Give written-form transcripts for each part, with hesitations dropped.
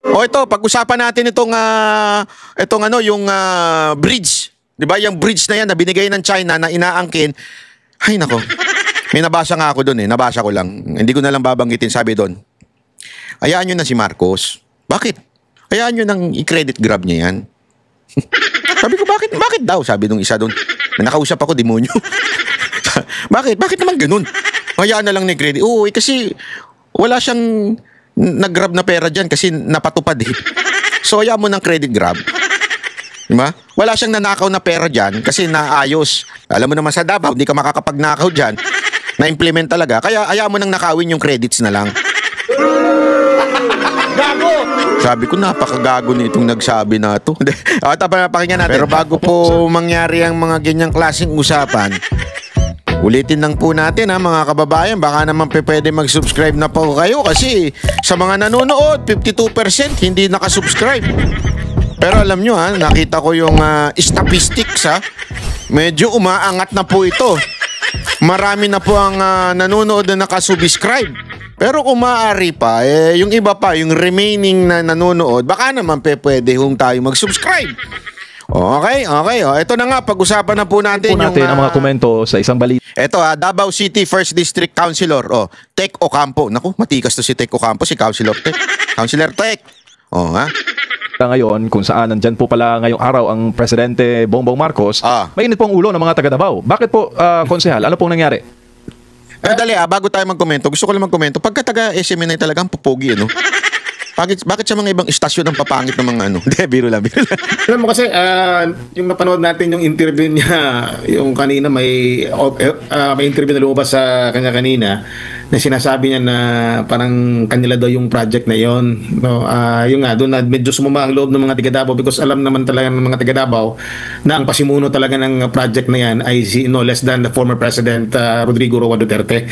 O ito, pag-usapan natin itong ano, yung bridge. 'Di ba? Yung bridge na yan na binigay ng China na inaangkin. Ay nako. May nabasa nga ako doon eh. Nabasa ko lang. Hindi ko na lang babanggitin. Sabi doon, hayaan nyo na si Marcos. Bakit? Hayaan nyo nang i-credit grab niya yan. Sabi ko, bakit? Bakit daw? Sabi nung isa doon. Nakausap ako, demonyo. Bakit? Bakit naman ganun? Hayaan na lang ni credit. Oo, kasi wala siyang nag-grab na pera dyan kasi napatupad eh. So, hayaan mo ng credit grab. Diba? Wala siyang nanakaw na pera dyan kasi naayos. Alam mo naman sa Davao, hindi ka makakapagnakaw dyan. Na-implement talaga. Kaya ayaw mo nang nakawin yung credits na lang. Gago! Sabi ko, napakagago na itong nagsabi na ito. Pakinggan natin. Pero bago po mangyari ang mga ganyang klaseng usapan, ulitin lang po natin mga kababayan, baka naman pwede mag-subscribe na po kayo kasi sa mga nanonood, 52% hindi nakasubscribe. Pero alam nyo nakita ko yung statistics medyo umaangat na po ito. Marami na po ang nanonood na nakasubscribe. Pero kung maaari pa, yung iba pa, yung remaining na nanonood, baka naman pwede tayo mag-subscribe. Okay. Ito na nga, pag-usapan na po natin ang mga komento sa isang balita. Ito Davao City 1st District Councilor, Tek Ocampo. Naku, matikas to si Tek Ocampo, si Councilor Tek. Councilor Tek. Ngayon, kung saan nandyan po pala ngayong araw ang Presidente Bongbong Marcos, mainit pong ulo ng mga taga Davao. Bakit po, konsehal? Ano pong nangyari? Dali bago tayo magkomento, gusto ko lang magkomento. Pagka taga SMNI talagang pupogi, Bakit sa mga ibang istasyon ang papangit ng mga Hindi, biro lang. Alam mo kasi, yung napanood natin yung interview niya, yung kanina may interview na lumabas sa kanya kanina, na sinasabi niya na parang kanila daw yung project na yon. No, yung nga, doon na medyo sumama ang loob ng mga taga Davao because alam naman talaga ng mga taga Davao na ang pasimuno talaga ng project na yan ay no less than the former President Rodrigo Roa Duterte.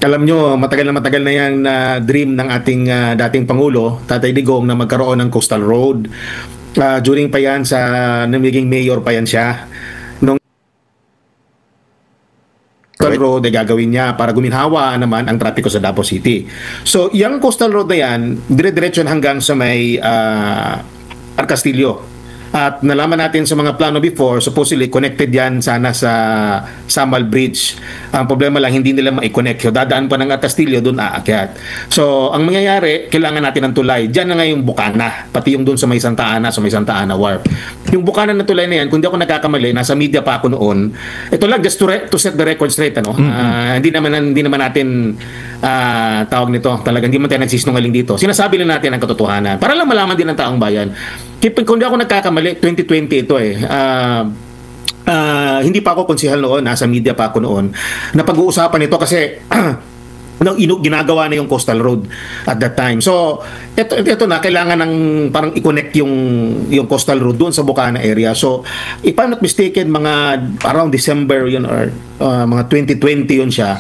Alam nyo, matagal na yan dream ng ating dating Pangulo, Tatay Digong, na magkaroon ng Coastal Road. During pa yan naging mayor pa yan siya. Coastal Road ay gagawin niya para guminhawa naman ang trapiko sa Davao City. So, yung Coastal Road na yan, dire-diretso hanggang sa may Arcastillo. At nalaman natin sa mga plano before, supposedly connected yan sana sa Samal Bridge. Ang problema lang, hindi nila ma-connect. Dadaan pa ng Castillo, doon aakyat. So, ang mangyayari, kailangan natin ng tulay. Diyan na nga yung Bukana, pati yung doon sa may Santa Ana Wharf. Yung Bukana na tulay na yan, kung di ako nagkakamali, nasa media pa ako noon. Ito lang, just to set the record straight, hindi naman natin tawag nito, talagang hindi man tayo nagsisinungaling dito. Sinasabi lang natin ang katotohanan para lang malaman din ng taong bayan. Kung di ako nagkakamali, 2020 ito hindi pa ako konsehal noon, nasa media pa ako noon, na pag-uusapan ito kasi ginagawa na yung Coastal Road at that time. So, ito na, kailangan ng parang i-connect yung Coastal Road doon sa Bukana area. So, if I'm not mistaken, mga around December yun or mga 2020 yun siya.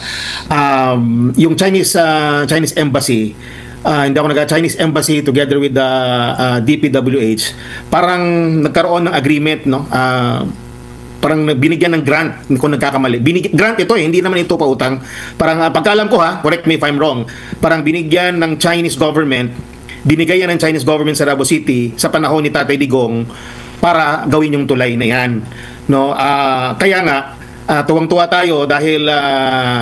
Yung Chinese Embassy, hindi ako Chinese Embassy together with the DPWH, parang nagkaroon ng agreement, parang binigyan ng grant, kung nagkakamali. Grant ito hindi naman ito pautang. Parang pagkaalam ko correct me if I'm wrong, parang binigyan ng Chinese government, binigay yan ng Chinese government sa Davao City sa panahon ni Tatay Digong para gawin yung tulay na yan. Kaya nga, tuwang-tuwa tayo dahil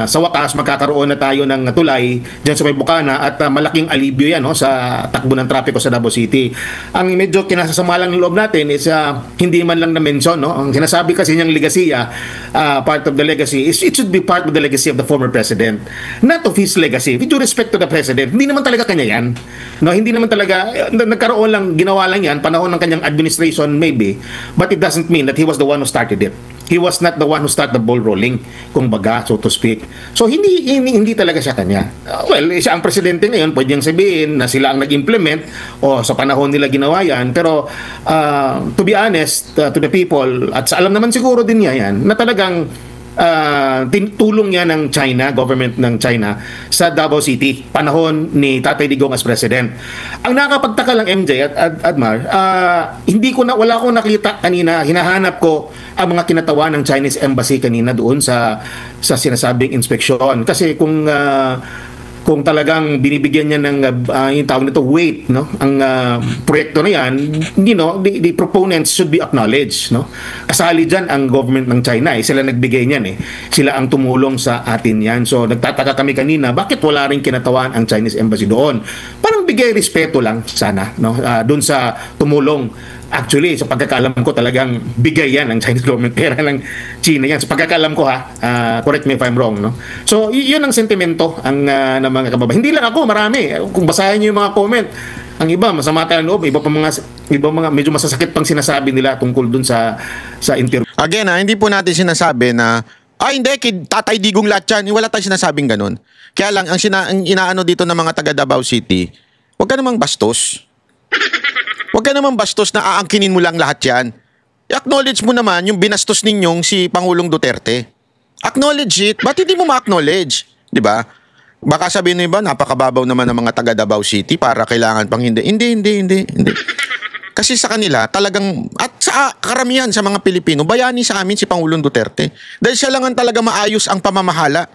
sa wakas magkakaroon na tayo ng tulay dyan sa may Bukana at malaking alibyo yan sa takbo ng trapiko sa Davao City. Ang medyo kinasasama lang ng loob natin is hindi man lang na-mention. Ang sinasabi kasi niyang legasiya, part of the legacy, it should be part of the legacy of the former president. Not of his legacy. With due respect to the president, hindi naman talaga kanya yan. Hindi naman talaga, nagkaroon lang, ginawa lang yan, panahon ng kanyang administration maybe, but it doesn't mean that he was the one who started it. He was not the one who started the ball rolling, kumbaga, so to speak. So, hindi talaga siya kanya. Siya ang presidente ngayon, pwede niyang sabihin na sila ang nag-implement o sa panahon nila ginawa yan. Pero, to be honest, to the people, at alam naman siguro din niya yan, na talagang tulong niya ng China, government ng China sa Davao City panahon ni Tatay Digong as president. Ang nakakapagtaka lang, MJ at Admar, wala akong nakita kanina, hinahanap ko ang mga kinatawa ng Chinese Embassy kanina doon sa sinasabing inspeksyon. Kasi kung kung talagang binibigyan niya ng yung tawag nito weight, no, ang proyekto na yan, the proponents should be acknowledged, no. Kasali diyan ang government ng China, sila nagbigay niyan, sila ang tumulong sa atin yan. So nagtataka kami kanina, bakit wala rin kinatawan ang Chinese embassy doon? Parang bigay respeto lang sana, no, doon sa tumulong. Actually, sa pagkakaalam ko talagang bigay yan ng Chinese government, pera ng China yan. Sa pagkakaalam ko correct me if I'm wrong, no? So, yun ang sentimento ng mga kababayan. Hindi lang ako, marami. Kung basahin niyo yung mga comment, ang iba, masama tayong loob, iba mga medyo masasakit pang sinasabi nila tungkol dun sa interview. Again, hindi po natin sinasabi na, hindi, Tatay Digong lahat yan. Wala tayong sinasabing ganun. Kaya lang, ang inaano dito ng mga taga Davao City, huwag ka namang bastos. Huwag ka naman bastos na aangkinin mo lang lahat yan. I-acknowledge mo naman yung binastos ninyong si Pangulong Duterte. Acknowledge it. Ba't hindi mo ma-acknowledge? Diba? Baka sabihin mo iba, napakababaw naman ng mga taga Davao City para kailangan pang hindi. Hindi. Kasi sa kanila, talagang, at sa karamihan sa mga Pilipino, bayani sa amin si Pangulong Duterte. Dahil siya lang ang talaga maayos ang pamamahala.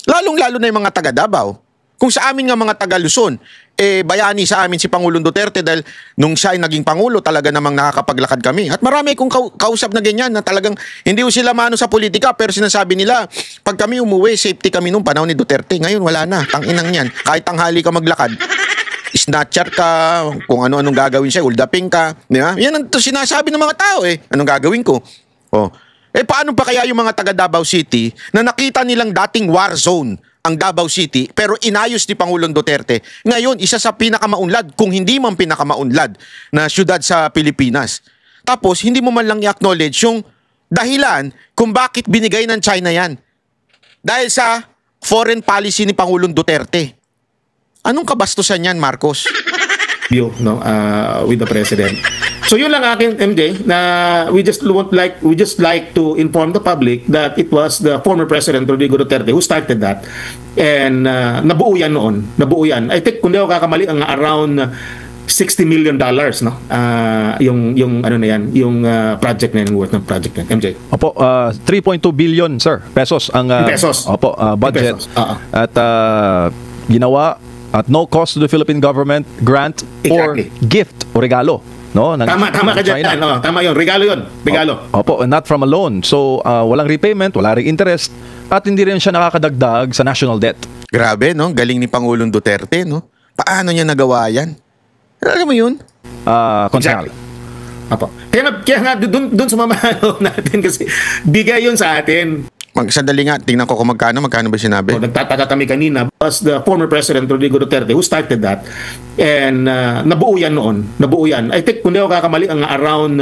Lalong-lalo na yung mga taga Davao. Kung sa amin nga mga taga Luzon, bayani sa amin si Pangulong Duterte dahil nung siya ay naging Pangulo, talaga namang nakakapaglakad kami. At marami kong kausap na ganyan na talagang hindi ko sila mano sa politika pero sinasabi nila, pag kami umuwi, safety kami nung panahon ni Duterte. Ngayon wala na, tanginang yan. Kahit tanghali ka maglakad, snatcher ka, kung ano-anong gagawin siya, uldaping ka. Di ba? Yan ang sinasabi ng mga tao Anong gagawin ko? Paano pa kaya yung mga taga Davao City na nakita nilang dating war zone ang Davao City pero inayos ni Pangulong Duterte. Ngayon, isa sa pinakamaunlad, kung hindi man pinakamaunlad na syudad sa Pilipinas. Tapos, hindi mo man lang i-acknowledge yung dahilan kung bakit binigay ng China yan. Dahil sa foreign policy ni Pangulong Duterte. Anong kabastusan yan, Marcos? With the president. So yun lang akin, MJ, na we just like to inform the public that it was the former President Rodrigo Duterte who started that. And nabuo yan noon. Nabuo yan. I think kung di ako kakamali, ang around $60 million, no? Yung ano na yan, yung project na yan, worth ng project na yan. MJ. Opo, 3.2 billion, sir, pesos ang pesos. Opo, budget. Pesos. At ginawa at no cost to the Philippine government, grant or gift o regalo, no? Tama ka dyan. Tama yun. Regalo yun. Regalo. Opo, not from a loan. So, walang repayment, wala ring interest, at hindi rin siya nakakadagdag sa national debt. Grabe, no? Galing ni Pangulong Duterte, no? Paano niya nagawa yan? Alam mo yun? Konsehal. Opo. Kaya nga, dun sa mamahalo natin kasi bigay yun sa atin. Sandali nga, tingnan ko kung magkano ba sinabi? Nagtataka kami kanina, was the former President Rodrigo Duterte who started that. And nabuo yan noon. Nabuo yan. I think kung di ako kakamali, ang around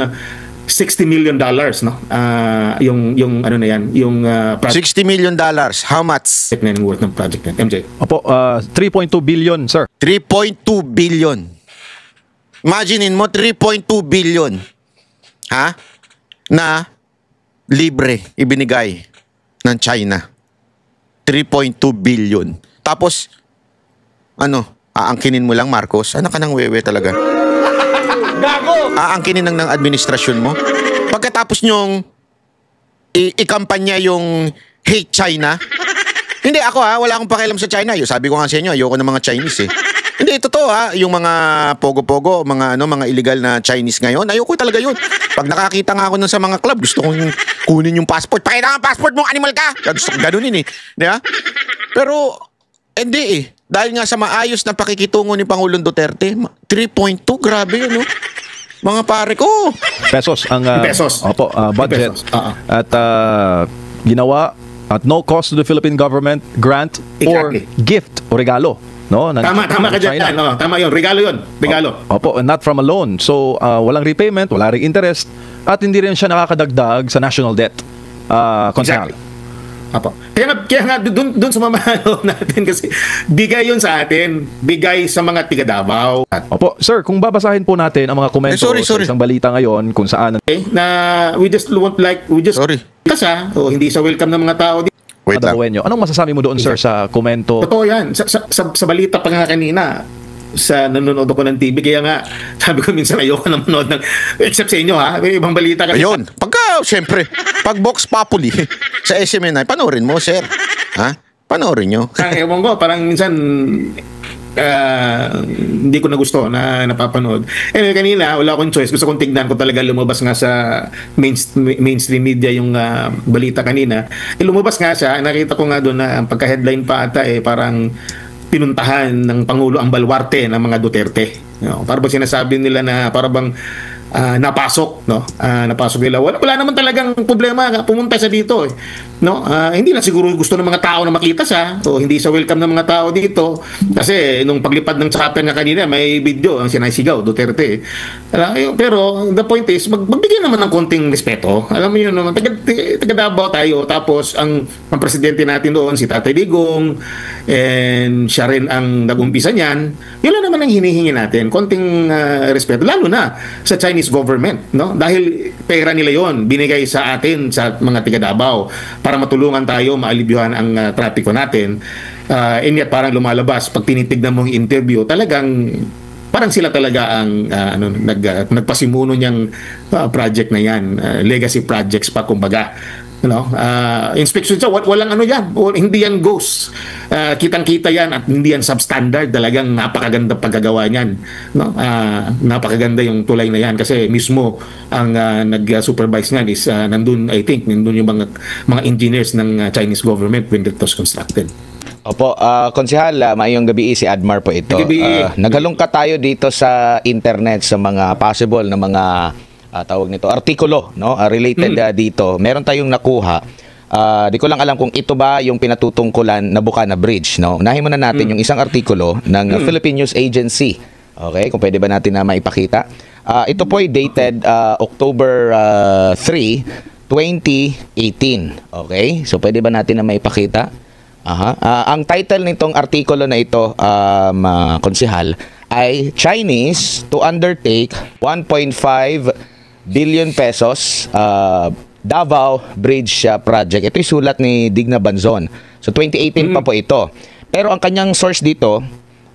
$60 million, no? Yung ano na yan, yung project. $60 million. How much? Yung worth ng project na MJ. Opo, 3.2 billion, sir. 3.2 billion. Imaginein mo, 3.2 billion. Ha? Na libre ibinigay ng China. 3.2 billion. Tapos, aangkinin mo lang, Marcos? Ano ka nang wewe talaga? Gago! Aangkinin ng administrasyon mo? Pagkatapos nyong ikampanya yung hate China? Hindi, ako wala akong pakialam sa China. Sabi ko nga sa inyo, ayoko ng mga Chinese Hindi, totoo yung mga pogo-pogo, mga illegal na Chinese ngayon, ayoko talaga yun. Pag nakakita nga ako nun sa mga club, gusto kong kunin yung passport. Pakita nga ang passport mo, animal ka! Gusto kong ganunin Di ba? Pero, hindi Dahil nga sa maayos na pakikitungo ni Pangulong Duterte, 3.2, grabe yun, no? Mga pare ko. Pesos ang pesos. Opo, budget. Pesos. At ginawa at no cost to the Philippine government, grant or gift o regalo. No? Tama ka dyan. Tama yun. Regalo yun. Regalo. Opo, not from a loan. So, walang repayment, wala ring interest, at hindi rin siya nakakadagdag sa national debt. Konsehal. Opo. Kaya nga dun sa mamahalo natin kasi bigay yun sa atin. Bigay sa mga tiga Davao. Opo, sir, kung babasahin po natin ang mga komento sorry. sa isang balita ngayon kung saan na we just sorry. Kasi hindi sa welcome ng mga tao. Wait lang. Anong masasabi mo doon, sir, sa komento? Totoo yan. Sa balita pa nga kanina, sa nanonood ako ng TV, kaya nga, sabi ko minsan ayoko na manood ng, except sa inyo may ibang balita kasi. Ayun, siyempre, pag Vox Populi sa SMNI, panoorin mo, sir. Ha? Panoorin nyo. Ewan ko, parang minsan hindi ko na gusto na napapanood. Anyway, kanina wala akong choice. Gusto kong tignan ko talaga, lumabas nga sa mainstream media yung balita kanina. Lumabas nga siya, nakita ko nga doon na ang pagka-headline pa ata parang pinuntahan ng Pangulo ang baluarte ng mga Duterte. Para ba sinasabi nila na para bang napasok, no? Napasok nila. Wala naman talagang problema pumunta sa dito, no? Hindi na siguro gusto ng mga tao na makita siya, o hindi sa welcome ng mga tao dito, kasi nung paglipad ng chopper nga kanina may video ang sinisigaw Duterte. Pero the point is magbigay naman ng konting respeto. Alam mo yun naman, taga Davao tayo, tapos ang presidente natin doon si Tatay Digong, and siya rin ang nag-umpisa niyan. Yun lang naman ang hinihingi natin, konting respeto, lalo na sa Chinese government, no? Dahil pera nila yon binigay sa atin, sa mga taga Davao, para matulungan tayo maalibyuhan ang trapiko natin. And yet parang lumalabas pag tinitignan mo yung interview, talagang parang sila talaga ang nagpasimuno niyang project na yan, legacy projects pa kumbaga. Inspection siya, walang yan, hindi yan ghost, kitang-kita yan, at hindi yan substandard. Talagang napakaganda pagkagawa niyan, no? Napakaganda yung tulay na yan, kasi mismo ang nag-supervise niyan is nandun yung mga engineers ng Chinese government when it was constructed. Opo, Konsehal, maayong gabi, si Admar po ito. Naghalongkat tayo dito sa internet sa mga possible na mga tawag nito, artikulo, no? Related dito. Meron tayong nakuha. Di ko lang alam kung ito ba yung pinatutungkulan na Bukana Bridge, no? Unahin muna natin yung isang artikulo ng Philippine News Agency. Okay, kung pwede ba natin na maipakita. Ito po ay dated October 3, 2018. Okay? So pwede ba natin na maipakita? Ang title nitong artikulo na ito, Konsehal, ay Chinese to undertake 1.5 billion pesos Davao Bridge project. Ito yung sulat ni Digna Banzon. So 2018 pa po ito. Pero ang kanyang source dito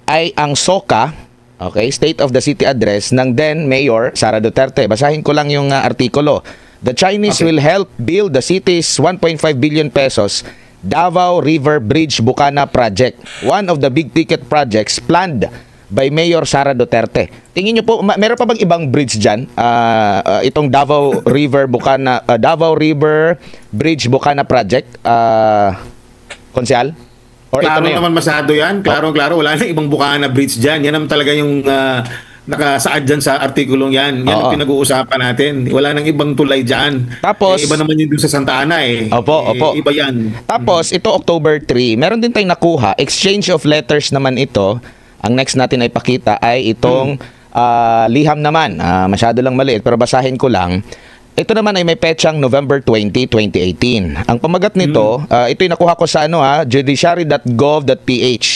ay ang SOCA, okay, State of the City Address ng then Mayor Sara Duterte. Basahin ko lang yung artikulo. The Chinese will help build the city's 1.5 billion pesos Davao River Bridge Bukana project. One of the big ticket projects planned by Mayor Sara Duterte. Tingin niyo po, meron pa bang ibang bridge dyan? Itong Davao River Bridge Bukana project, Konsehal? Or klaro ito na naman masyado yan. Klaro, wala na ibang Bukana Bridge dyan. Yan naman talaga yung nakasaad dyan sa artikulong yan. Yan ang pinag-uusapan natin. Wala nang ibang tulay dyan. Tapos, iba naman yun dun sa Santa Ana Opo. Iba yan. Tapos, ito October 3, meron din tayong nakuha. Exchange of letters naman ito. Ang next natin ay pakita ay itong liham naman. Masyado lang maliit pero basahin ko lang. Ito naman ay may petsang November 20, 2018. Ang pamagat nito, ito'y nakuha ko sa judiciary.gov.ph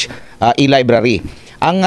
e-library. Ang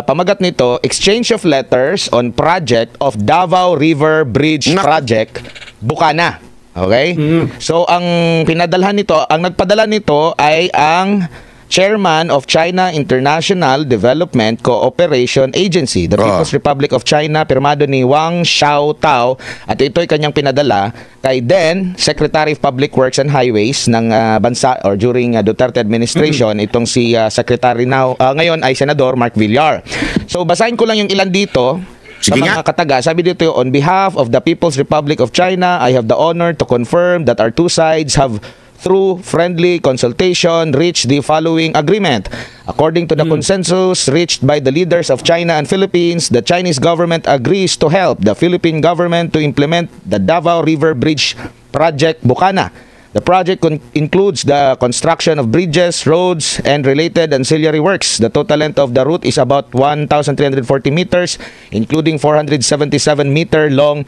pamagat nito, exchange of letters on project of Davao River Bridge Project, Bukana. Okay? So ang pinadalhan nito, ang nagpadala nito ay ang Chairman of China International Development Cooperation Agency, the People's Republic of China, pirmado ni Wang Xiaotao, at ito'y kanyang pinadala kay then Secretary of Public Works and Highways ng bansa or during Duterte administration, itong si Secretary ngayon ay Senador Mark Villar. So basahin ko lang yung ilan dito. Sa mga kataga, sabi dito, on behalf of the People's Republic of China, I have the honor to confirm that our two sides have through friendly consultation reached the following agreement. According to the consensus reached by the leaders of China and Philippines, the Chinese government agrees to help the Philippine government to implement the Davao River Bridge Project Bukana. The project includes the construction of bridges, roads, and related ancillary works. The total length of the route is about 1,340 meters, including 477-meter long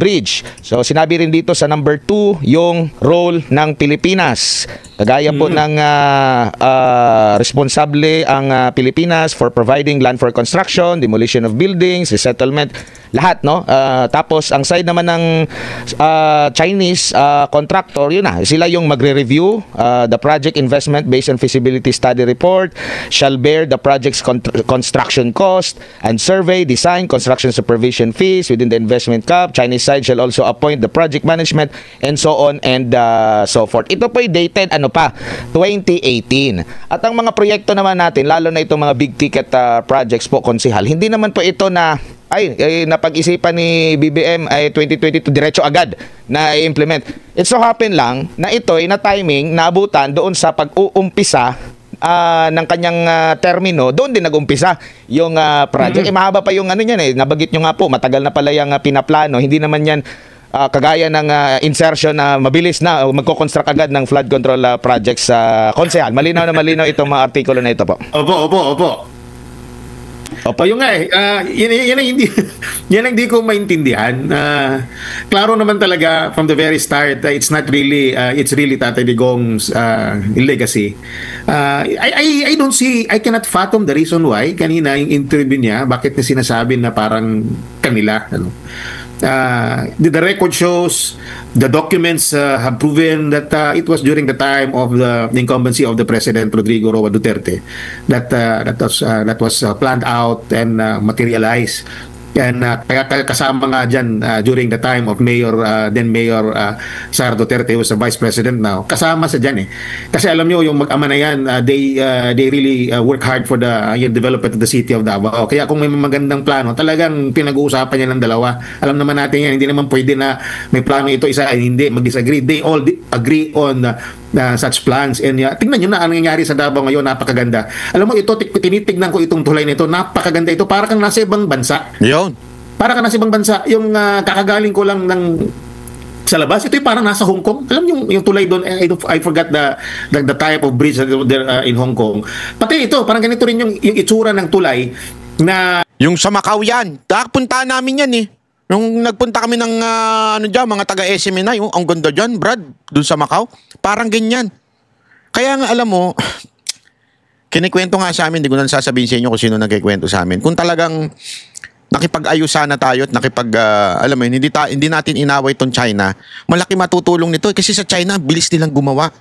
bridge. So sinabi rin dito sa number 2 yung role ng Pilipinas. Kagaya po ng responsable ang Pilipinas for providing land for construction, demolition of buildings, resettlement, lahat, no? Tapos ang side naman ng Chinese contractor, yun na, sila yung magre-review the project investment based on feasibility study report, shall bear the project's construction cost and survey, design, construction supervision fees within the investment cap. Chinese side shall also appoint the project management and so on and so forth. Ito po ay dated 2018. At ang mga proyekto naman natin, lalo na itong mga big ticket projects po, konsehal, hindi naman po ito na napag-isipan ni BBM ay 2022 diretso agad na i-implement. It so happen lang na ito ay na-timing, naabutan doon sa pag-uumpisa ng kanyang termino, doon din nag-umpisa yung project. Mahaba pa yung niyan nabagit nyo nga po, matagal na pala yung pinaplano. Hindi naman yan kagaya ng insertion na mabilis na magko-construct agad ng flood control projects sa konsehal. Malinaw na malinaw itong mga artikulo na ito po. Opo. Yung nga yan ang hindi ko maintindihan. Klaro naman talaga from the very start, it's really Tatay Digong's legacy. I don't see, I cannot fathom the reason why kanina yung interview niya, bakit na sinasabi na parang kanila, the record shows, the documents have proven that it was during the time of the incumbency of the President Rodrigo Roa Duterte that was planned out and materialized. And kaya kasama nga dyan during the time of then Mayor Sara Duterte, who was the Vice President now. Kasama sa dyan Kasi alam nyo, yung mag-ama na yan, they really work hard for the development of the city of Davao. Kaya kung may magandang plano, talagang pinag-uusapan niya ng dalawa. Alam naman natin yan, hindi naman pwede na may plano ito, isa ay hindi, mag-disagree. They all agree on such plans. And tingnan nyo na ang nangyayari sa Davao ngayon, napakaganda. Alam mo, ito, tinitignan ko itong tulay na ito, napakaganda ito, para kang nasa ibang bansa. Para ka nasa ibang bansa. Yung kakagaling ko lang sa labas, ito yung parang nasa Hong Kong. Alam yung tulay doon, I forgot the type of bridge there in Hong Kong. Pati ito, parang ganito rin yung itsura ng tulay na... Yung sa Macau yan. Punta namin yan Nung nagpunta kami ng mga taga-SMNI, ang ganda dyan, Brad, doon sa Macau. Parang ganyan. Kaya nga alam mo, kinikwento nga sa amin, hindi ko na sasabihin sa inyo kung sino nagkikwento sa amin. Kung talagang nakipag-ayos sana tayo at alam mo, hindi natin inaway itong China, malaki matutulong nito. Kasi sa China, bilis nilang gumawa.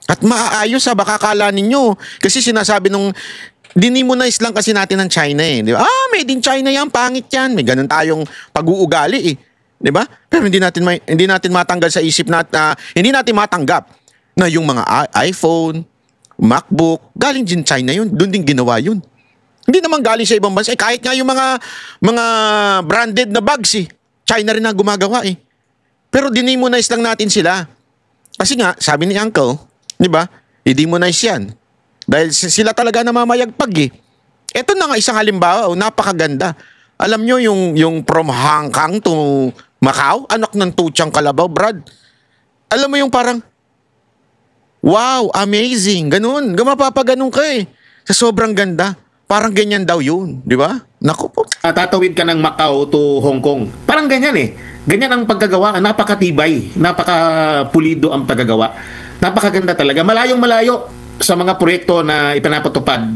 At maaayos baka kala ninyo. Kasi sinasabi nung, dinimonize lang kasi natin ng China di ba? Made in China yan, pangit yan. May ganun tayong pag-uugali di ba? Pero hindi natin matanggal sa isip hindi natin matanggap na yung mga iPhone, MacBook, galing din China yun. Doon din ginawa yun. Hindi naman galing sa ibang bansa. Kahit nga yung mga branded na bags China rin ang gumagawa Pero dinimonize lang natin sila. Kasi nga, sabi ni Uncle, di ba? I-demonize yan. Dahil sila talaga namamayagpag Ito na nga isang halimbawa, napakaganda. Alam nyo yung from Hong Kong to Macau, anak ng tutsang kalabaw, Brad. Alam mo yung parang, wow, amazing, ganun. Mapapaganun ka Sa sobrang ganda. Parang ganyan daw yun, di ba? Naku po. Tatawid ka ng Macau to Hong Kong. Parang ganyan Ganyan ang pagkagawa. Napakatibay. Napakapulido ang pagkagawa. Napakaganda talaga. Malayong-malayo sa mga proyekto na ipinapatupad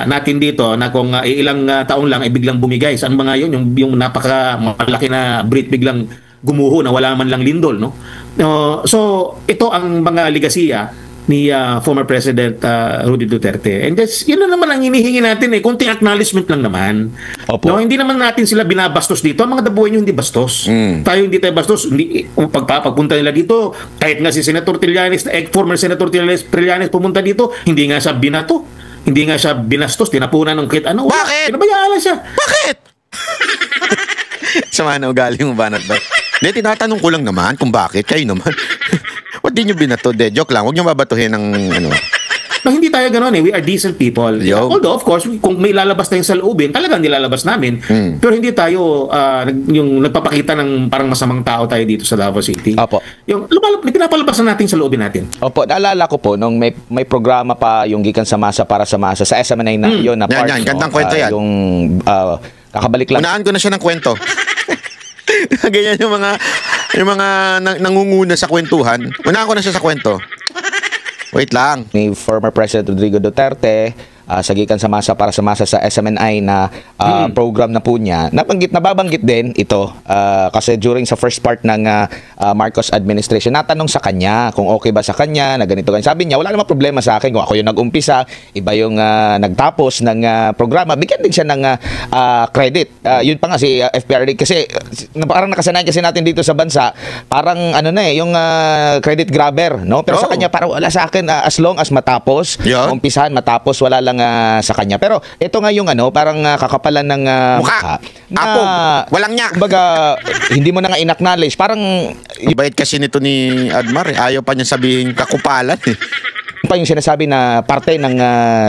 natin dito na kung ilang taon lang ay biglang bumigay. Saan mga yun? Yung napaka-malaki na bridge biglang gumuho na wala man lang lindol. No? So, ito ang mga legasiya ni former President Rudy Duterte. And yun na naman ang hinihingi natin kunting acknowledgement lang naman. Opo. No, hindi naman natin sila binabastos dito. Ang mga dabuhay nyo hindi bastos. Tayo hindi tayo bastos. Pagpunta nila dito, kahit nga si Senator Trillanes, former Senator Trillanes pumunta dito, hindi nga siya binato. Hindi nga siya binastos. Tinapunan ng kahit ano. Bakit? Pinabayaan lang siya. Bakit? Sama na ugali mo ba? Hindi, tinatanong ko lang naman kung bakit. Kayo naman. Ba't di nyo binato? Joke lang. Huwag nyo babatuhin ng No, hindi tayo ganoon We are decent people. Although, of course, kung may lalabas tayong saloobin, talagang nilalabas namin. Pero hindi tayo yung nagpapakita ng parang masamang tao tayo dito sa Davao City. Opo. Yung pinapalabas na natin sa loobin natin. Opo, naalala ko po nung may programa pa yung Gikan sa Masa para sa Masa sa SMNI na yun na part. Yan, gandang kwento yan. Yung kakabalik lang. Unaan ko na siya ng kwento. Ganyan yung mga nangunguna sa kwentuhan. Unaan ko na siya sa kwento. Wait lang. Ni former President Rodrigo Duterte, Sagikan sa Masa para sa Masa sa SMNI na program na po niya, nababanggit din ito kasi during sa first part ng Marcos administration, natanong sa kanya kung okay ba sa kanya na ganito. Sabi niya, wala namang problema sa akin kung ako yung nag-umpisa, iba yung nagtapos ng programa, bigyan din siya ng credit. Yun pa nga si FPRD kasi parang nakasanayan kasi natin dito sa bansa, parang ano na yung credit grabber, no? Pero sa kanya parang wala sa akin, as long as matapos, umpisahan matapos, wala lang sa kanya. Pero ito nga yung parang kakapalan ng mukha. Walang niya. Kumbaga, hindi mo na nga in-acknowledge. Parang bait kasi nito ni Admar, ayaw pa niya sabihin kakupalan pa yung sinasabi na parte ng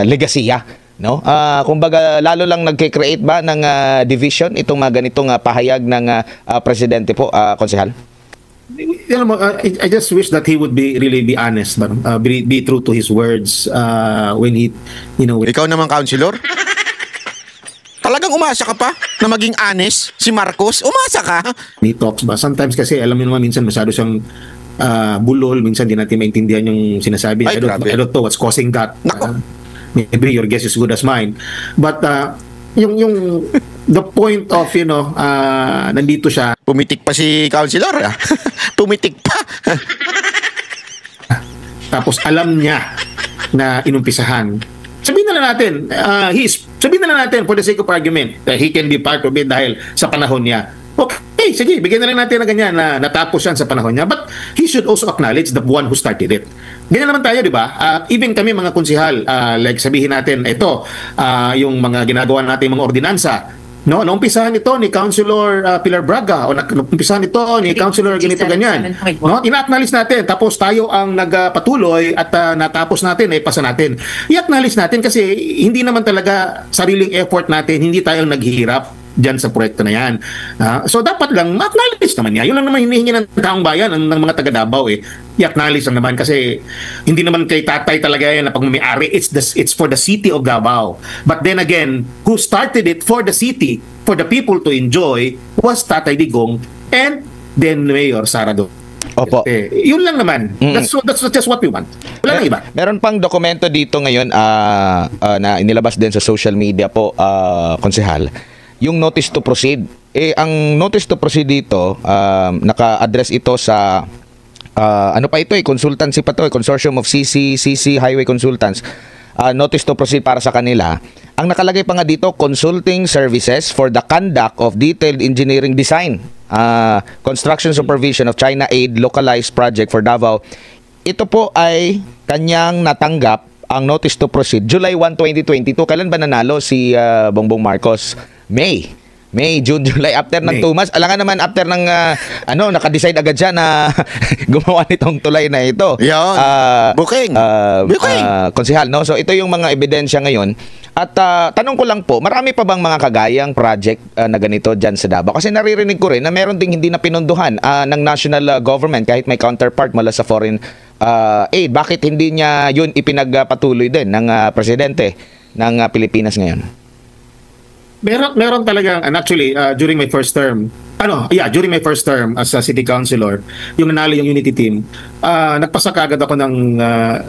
legasiya, no? Kumbaga lalo lang nagke-create ba ng division itong ganitong pahayag ng presidente po, konsehal? I just wish that he would really be honest, be true to his words when he, Ikaw naman, Councilor? Talagang umasa ka pa na maging honest si Marcos? Umasa ka? He talks ba? Sometimes kasi, alam mo naman, minsan masyado siyang bulol, minsan di natin maintindihan yung sinasabi. I don't know what's causing that. Maybe your guess is good as mine. But yung the point of, nandito siya. Pumitik pa si Councilor. Pumitik pa. Tapos alam niya na inumpisahan. Sabihin na lang natin, for the sake of argument, he can be part of it dahil sa panahon niya. Okay, sige, bigyan na lang natin na ganyan na natapos yan sa panahon niya. But he should also acknowledge the one who started it. Ganyan naman tayo, di ba? Even kami mga konsihal, like sabihin natin, ito, yung mga ginagawa natin mga ordinansa, no, naumpisahan ito ni Councilor Pilar Braga o naumpisahan ito ni Councilor ganito ganyan. No, ina-acknowledge natin tapos tayo ang nagpatuloy at natapos natin ay pasa natin. I-acknowledge natin kasi hindi naman talaga sariling effort natin, hindi tayo naghihirap diyan sa proyekto na yan. So dapat lang ma-acknowledge naman niya. Yun lang naman hinihingi ng taong bayan, ng mga taga Davao I-acknowledge lang naman kasi hindi naman kay tatay talaga yan na pagmamayari. It's for the city of Davao. But then again, who started it for the city, for the people to enjoy was Tatay Digong and then Mayor Sara Do. Opo. Yun lang naman. That's just what we want. Wala nang iba. Meron pang dokumento dito ngayon na inilabas din sa social media po, konsehal. Yung notice to proceed. Ang notice to proceed dito, naka-address ito sa ano pa ito consultancy pa to, Consortium of CC Highway Consultants. Notice to proceed para sa kanila. Ang nakalagay pa nga dito, consulting services for the conduct of detailed engineering design, construction supervision of China Aid localized project for Davao. Ito po ay kanyang natanggap ang notice to proceed July 1, 2022. Kailan ba nanalo si Bongbong Marcos? May, June, July, after ng 2 months. Alam nga naman, after ng, naka-decide agad siya na gumawa nitong tulay na ito. Booking. Konsehal, no? So, ito yung mga ebidensya ngayon. At tanong ko lang po, marami pa bang mga kagayang project na ganito dyan sa Davao? Kasi naririnig ko rin na meron ding hindi na pinunduhan ng national government kahit may counterpart mula sa foreign aid. Bakit hindi niya yun ipinagpatuloy din ng presidente ng Pilipinas ngayon? Meron talagang, and actually during my first term as a city councilor, yung nanalo yung unity team, nagpasa kaagad ako ng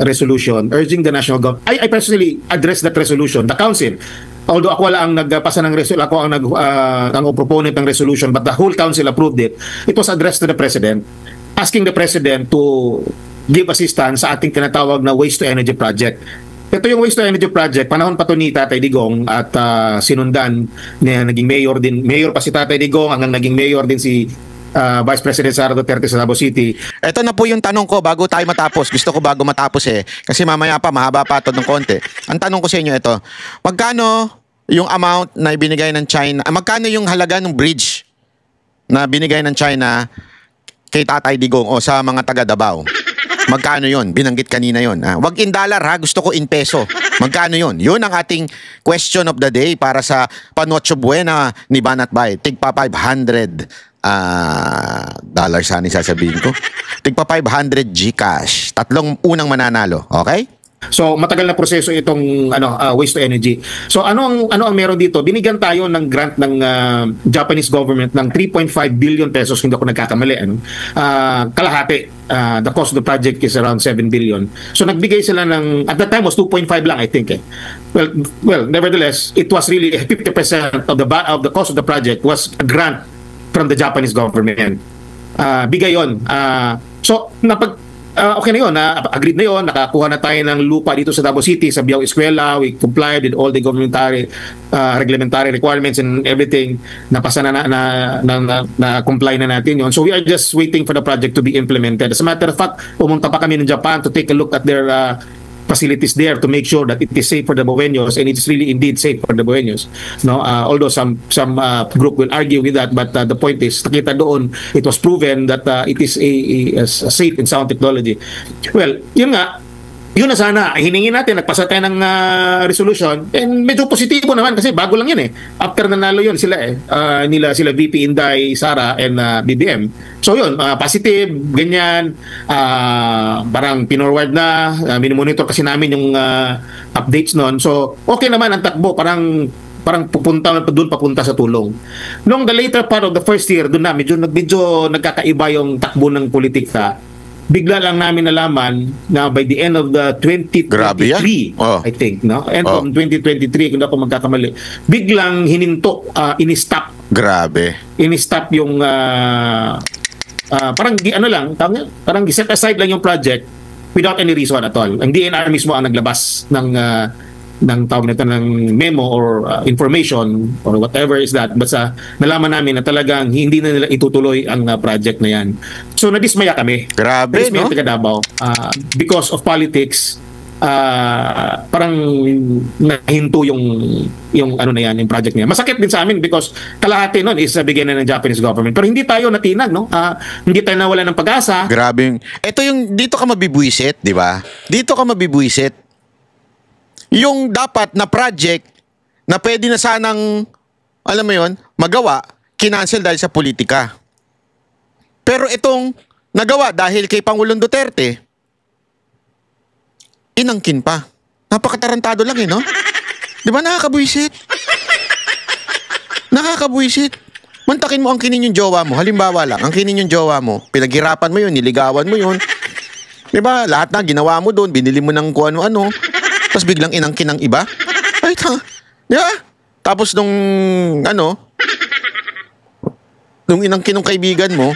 resolution urging the national government. I personally addressed that resolution, the council. Although ako wala ang nagpasa ng resolution, ako ang proponent ng resolution, but the whole council approved it. It was addressed to the president, asking the president to give assistance sa ating tinatawag na waste to energy project. Ito yung waste to energy project, panahon pa to ni Tatay Digong at sinundan na naging mayor pa si Tatay Digong hanggang naging mayor din si Vice President Sara Duterte sa Davao City. Ito na po yung tanong ko bago tayo matapos. Gusto ko bago matapos kasi mamaya pa mahaba pa ito ng konti. Ang tanong ko sa inyo ito, magkano yung amount na ibinigay ng China, magkano yung halaga ng bridge na binigay ng China kay Tatay Digong o sa mga taga Davao? Magkano yon? Binanggit kanina yon. Wag in dollar ha, gusto ko in peso. Magkano yon? Yun ang ating question of the day para sa Panocho Buena ni Banat Bay. Tigpa $500 dollars, sana sasabihin ko. Tigpa 500 GCash. Tatlong unang mananalo. Okay? So matagal na proseso itong waste to energy. So ano ang meron dito? Binigyan tayo ng grant ng Japanese government ng 3.5 billion pesos, hindi ako nagkakamali, kalahati. The cost of the project is around 7 billion. So nagbigay sila ng, at that time was 2.5 lang, I think. Well, nevertheless, it was really 50% of the cost of the project was a grant from the Japanese government. Bigay yon. So okay na yun, agreed na yun, nakakuha na tayo ng lupa dito sa Davao City, sa Biao Eskwela, we complied with all the reglementary requirements and everything, napasa na comply na natin yun. So we are just waiting for the project to be implemented. As a matter of fact, pumunta pa kami ng Japan to take a look at their facilities there to make sure that it is safe for the Buenos, and it is really indeed safe for the Buenos. No, although some group will argue with that, but the point is, nakita doon, it was proven that it is a safe and sound technology. Well, yun nga, yun na sana, hiningi natin, nagpasa tayo ng resolution, and medyo positibo naman kasi bago lang yun after nanalo yun sila sila VP Inday, Sara, and BBM. So yun, positive, ganyan, parang pinorward na, minimonitor kasi namin yung updates nun. So okay naman ang takbo, parang papunta sa tulong. Nung the later part of the first year, doon na medyo nagkakaiba yung takbo ng politika. Bigla lang namin nalaman na by the end of the 2023, I think, no? End of 2023, kung ako magkakamali, biglang hininto, in-stop. Grabe. In-stop yung parang set aside lang yung project without any reason at all. Ang DNR mismo ang naglabas ng tawag nito ng memo or information or whatever is that. Basta nalaman namin na talagang hindi na nila itutuloy ang project na yan. So nadismaya kami. Grabe, no? Davao, because of politics, parang nahinto yung ano na yan, yung project niya. Masakit din sa amin because kalahati nun is bigyan na ng Japanese government. Pero hindi tayo natinag, no? Hindi tayo nawala ng pag-asa. Grabe. Ito yung dito ka mabibwisit, di ba? Dito ka mabibwisit. Yung dapat na project na pwede na sanang, alam mo yon, magawa, kinancel dahil sa politika. Pero itong nagawa dahil kay Pangulong Duterte, inangkin pa. Napakatarantado lang no? Di ba nakakabwisit? Nakakabwisit. Mantakin mo ang kinin yung jowa mo. Halimbawa lang, ang kinin yung jowa mo, pinaghirapan mo yun, niligawan mo yun. Di ba? Lahat na ginawa mo doon, binili mo ng kung ano-ano. Tapos biglang inangkin ng iba. Ay, di ba? Tapos nung inangkin ng kaibigan mo,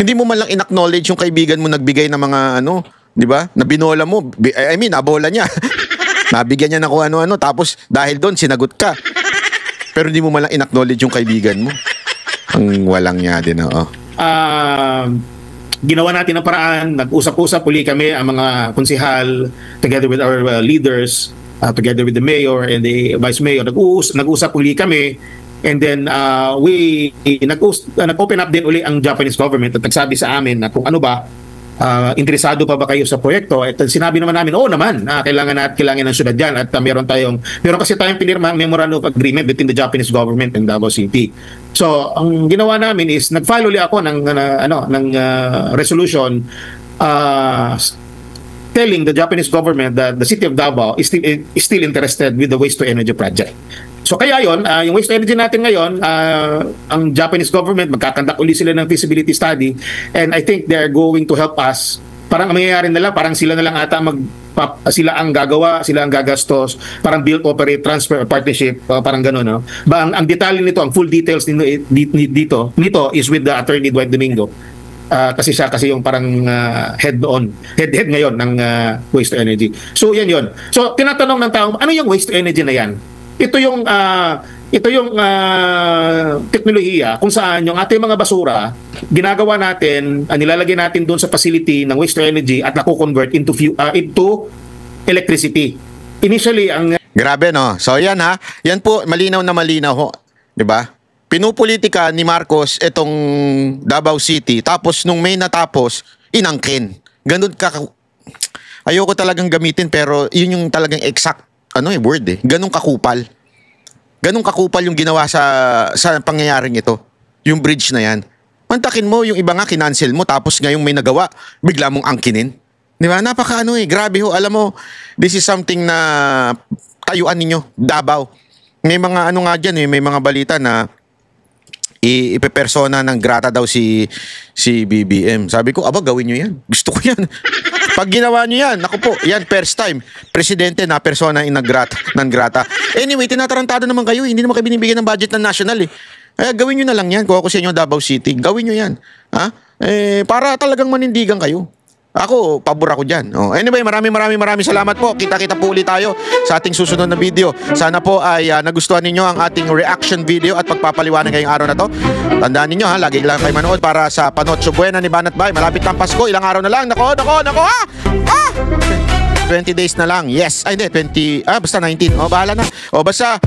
hindi mo man lang in-acknowledge yung kaibigan mo nagbigay ng mga di ba? Na binola mo. I mean, nabola niya. Nabigyan niya na kung ano-ano. Tapos dahil doon, sinagot ka. Pero hindi mo man lang in-acknowledge yung kaibigan mo. Ang walang niya din, Ginawa natin ang paraan, nag-usap-usap uli kami ang mga konsehal together with our leaders, together with the mayor and the vice mayor. Nag-usap uli kami, and then we nag-open up din uli ang Japanese government at nagsabi sa amin na kung ano ba, interesado pa ba kayo sa proyekto? At sinabi naman namin, naman, kailangan ng syudad dyan at meron kasi tayong pinirma memorandum of agreement between the Japanese government and Davao City. So, ang ginawa namin is nag-file ulit ako ng resolution telling the Japanese government that the city of Davao is still interested with the waste to energy project. So kaya yon, yung waste to energy natin ngayon, ang Japanese government magkakandak uli sila ng feasibility study, and I think they're going to help us. Parang ang mangyayari nila, parang sila na lang ata sila ang gagawa, sila ang gagastos, parang build, operate, transfer, partnership, parang gano'n, no? Ang detalye nito, ang full details nito is with the attorney Dwight Domingo. Kasi siya yung parang head ngayon ng waste to energy. So yan yon. So tinatanong ng tao, ano yung waste to energy na yan? Ito yung teknolohiya kung saan yung ating mga basura ginagawa natin, nilalagay natin doon sa facility ng waste to energy at nako-convert into electricity. Initially ang grabe, no? So yan yan po malinaw na malinaw ho, 'di ba? Pinupolitika ni Marcos itong Davao City, tapos nung may natapos, inangkin. Ganun ayoko talagang gamitin, pero yun yung talagang exact word Ganun kakupal. Ganun kakupal yung ginawa sa pangyayaring ito. Yung bridge na yan. Mantakin mo, yung iba nga kinancel mo, tapos ngayong may nagawa, bigla mong angkinin. Di ba? Napaka ano grabe ho. Alam mo, this is something na tayuan ninyo, Davao. May mga ano nga dyan may mga balita na ipepersona ng grata daw si BBM. Sabi ko, aba, gawin nyo yan. Gusto ko yan. Pag ginawa nyo yan, naku po, yan first time. Presidente na persona ng grata. Anyway, tinatarantado naman kayo. Hindi naman kayo binibigyan ng budget ng national gawin nyo na lang yan. Kung ako sa inyo, Davao City, gawin nyo yan. Ha? Para talagang manindigan kayo. Ako, pabor ako dyan. Anyway, maraming salamat po. Kita-kita po ulit tayo sa ating susunod na video. Sana po ay nagustuhan ninyo ang ating reaction video at pagpapaliwanag ngayong araw na to. Tandaan ninyo lagi lang kayo manood para sa Panotso Buena ni Banat Bay. Malapit ng Pasko, ilang araw na lang. Nako, 20 days na lang. Yes. Ay, hindi, 20, basta 19. Bahala na. Basta